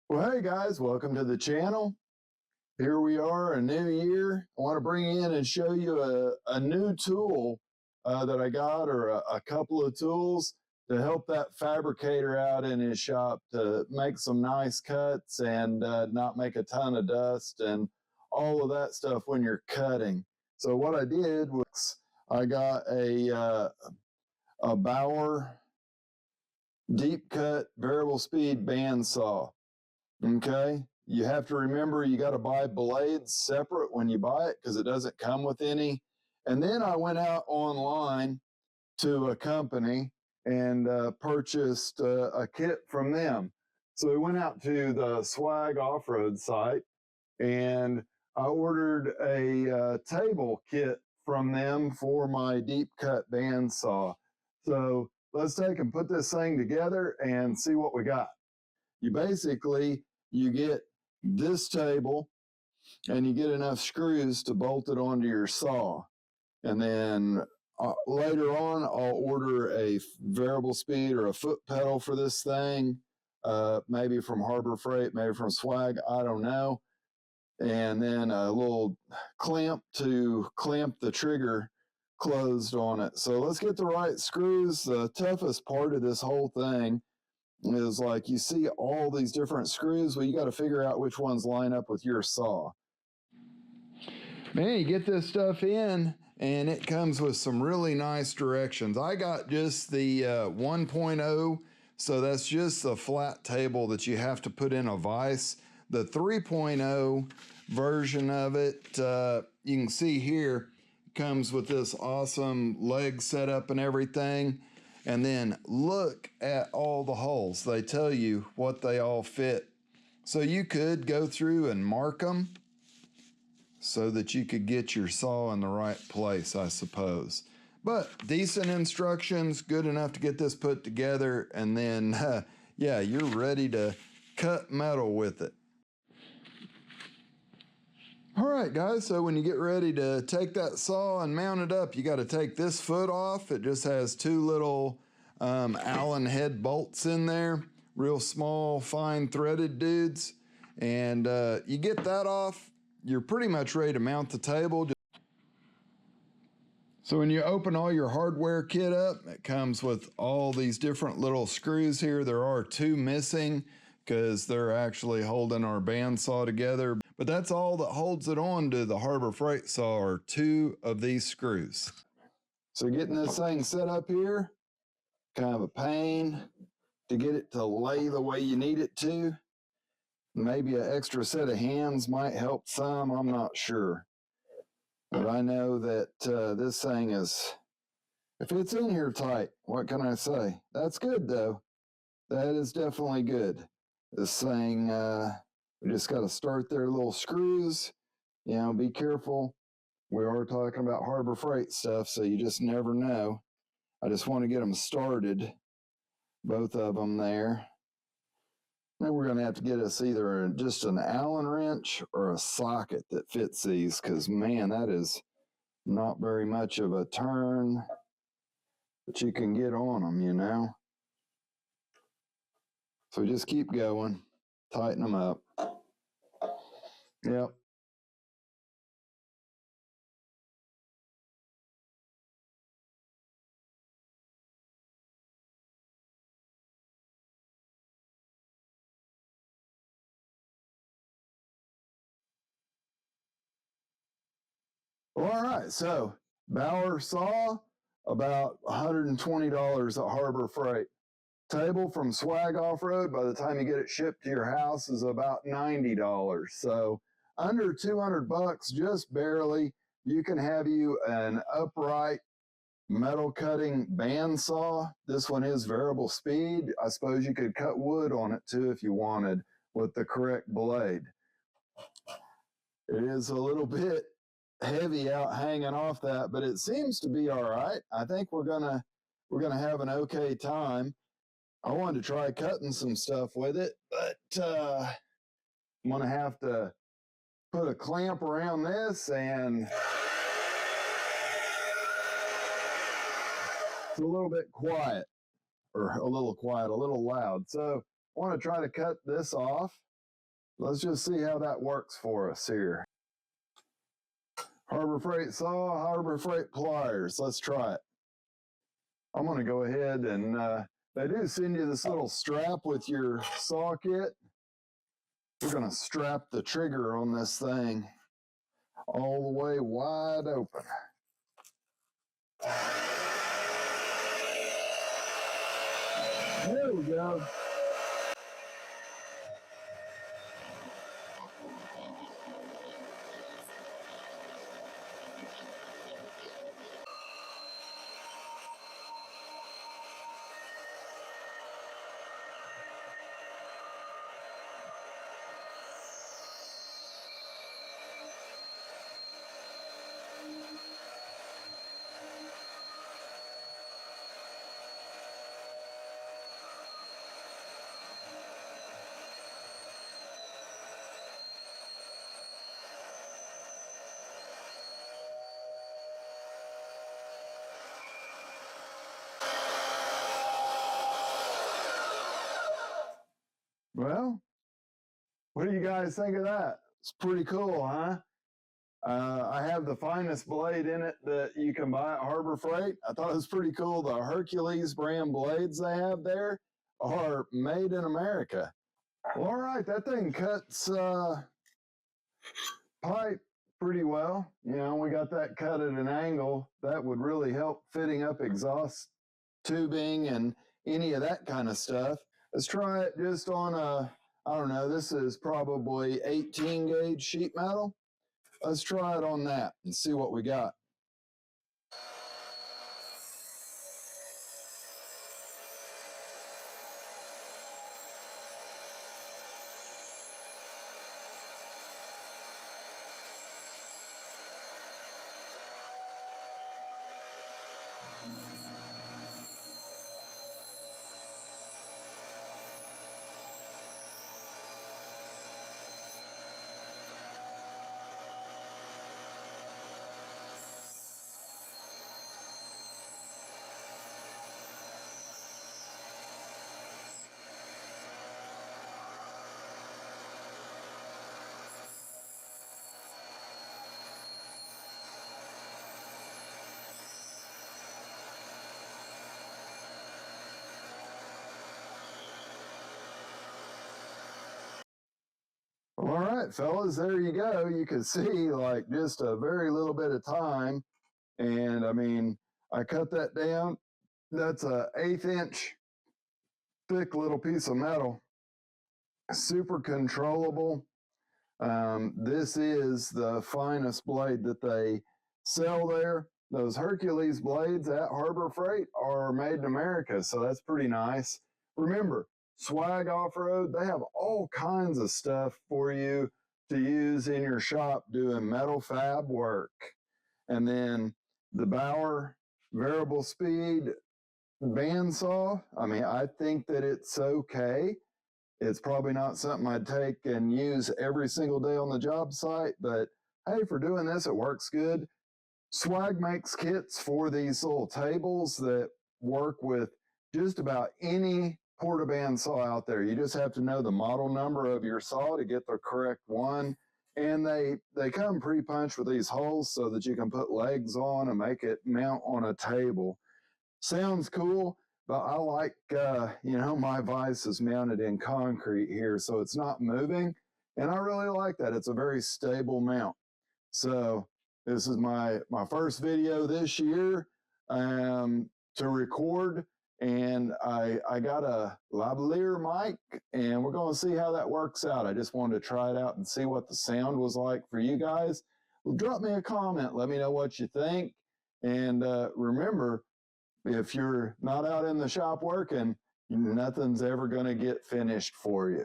Well, hey guys, welcome to the channel. Here we are, a new year. I want to bring in and show you a new tool that I got, or a couple of tools to help that fabricator out in his shop to make some nice cuts and not make a ton of dust and all of that stuff when you're cutting. So what I did was I got a Bauer deep cut variable speed bandsaw. Okay, you have to remember you got to buy blades separate when you buy it because it doesn't come with any. And then I went out online to a company and purchased a kit from them. So we went out to the SWAG Offroad site and I ordered a table kit from them for my deep cut bandsaw. So let's take and put this thing together and see what we got. You get this table and you get enough screws to bolt it onto your saw. And then later on, I'll order a variable speed or a foot pedal for this thing, maybe from Harbor Freight, maybe from Swag, I don't know. And then a little clamp to clamp the trigger closed on it. So let's get the right screws. The toughest part of this whole thing is like you see all these different screws. Well, you got to figure out which ones line up with your saw. Man, you get this stuff in and it comes with some really nice directions. I got just the 1.0, so that's just a flat table that you have to put in a vise. The 3.0 version of it, you can see here, comes with this awesome leg setup and everything. And then look at all the holes. They tell you what they all fit. So you could go through and mark them so that you could get your saw in the right place, I suppose. But decent instructions, good enough to get this put together, and then, yeah, you're ready to cut metal with it. All right, guys, so when you get ready to take that saw and mount it up, you got to take this foot off. It just has two little Allen head bolts in there, real small, fine threaded dudes. And you get that off, you're pretty much ready to mount the table. So when you open all your hardware kit up, it comes with all these different little screws here. There are two missing because they're actually holding our bandsaw together. But that's all that holds it on to the Harbor Freight saw are two of these screws. So getting this thing set up here, kind of a pain to get it to lay the way you need it to. Maybe an extra set of hands might help some, I'm not sure. But I know that this thing is, if it's in here tight, what can I say? That's good though. That is definitely good. This thing, we just got to start their little screws. You know, be careful. We are talking about Harbor Freight stuff, so you just never know. I just want to get them started, both of them there. Maybe we're going to have to get us either just an Allen wrench or a socket that fits these, because man, that is not very much of a turn that you can get on them, you know. So just keep going, tighten them up. Yep. All right, so Bauer saw, about $120 at Harbor Freight. Table from SWAG Offroad, by the time you get it shipped to your house, is about $90. So under 200 bucks, just barely. You can have you an upright metal cutting bandsaw. This one is variable speed. I suppose you could cut wood on it too if you wanted with the correct blade. It is a little bit heavy out hanging off that, but it seems to be all right. I think we're gonna have an okay time. I wanted to try cutting some stuff with it, but I'm gonna have to put a clamp around this, and it's a little bit quiet, or a little quiet, a little loud. So I want to try to cut this off. let's just see how that works for us here. Harbor Freight saw, Harbor Freight pliers. Let's try it. I'm going to go ahead and they do send you this little strap with your saw kit. We're going to strap the trigger on this thing all the way wide open. There we go. Well, what do you guys think of that? It's pretty cool, huh? I have the finest blade in it that you can buy at Harbor Freight. I thought it was pretty cool. The Hercules brand blades they have there are made in America. Well, all right, that thing cuts pipe pretty well. You know, we got that cut at an angle. That would really help fitting up exhaust tubing and any of that kind of stuff. Let's try it just on a, I don't know, this is probably 18 gauge sheet metal. Let's try it on that and see what we got. Well, all right, fellas, there you go. You can see like just a very little bit of time. And I mean, I cut that down. That's a 1/8 inch thick little piece of metal. Super controllable. This is the finest blade that they sell there. Those Hercules blades at Harbor Freight are made in America, so that's pretty nice. Remember, SWAG Offroad, they have all kinds of stuff for you to use in your shop doing metal fab work. And then the Bauer variable speed bandsaw, I mean, I think that it's okay. It's probably not something I'd take and use every single day on the job site, but hey, for doing this, it works good. SWAG makes kits for these little tables that work with just about any portaband saw out there. You just have to know the model number of your saw to get the correct one. And they come pre-punched with these holes so that you can put legs on and make it mount on a table. Sounds cool, but I like, you know, my vise is mounted in concrete here, so it's not moving. And I really like that. It's a very stable mount. So this is my first video this year to record. And I got a lavalier mic, and we're going to see how that works out. I just wanted to try it out and see what the sound was like for you guys. Well, drop me a comment. Let me know what you think. And remember, if you're not out in the shop working, nothing's ever going to get finished for you.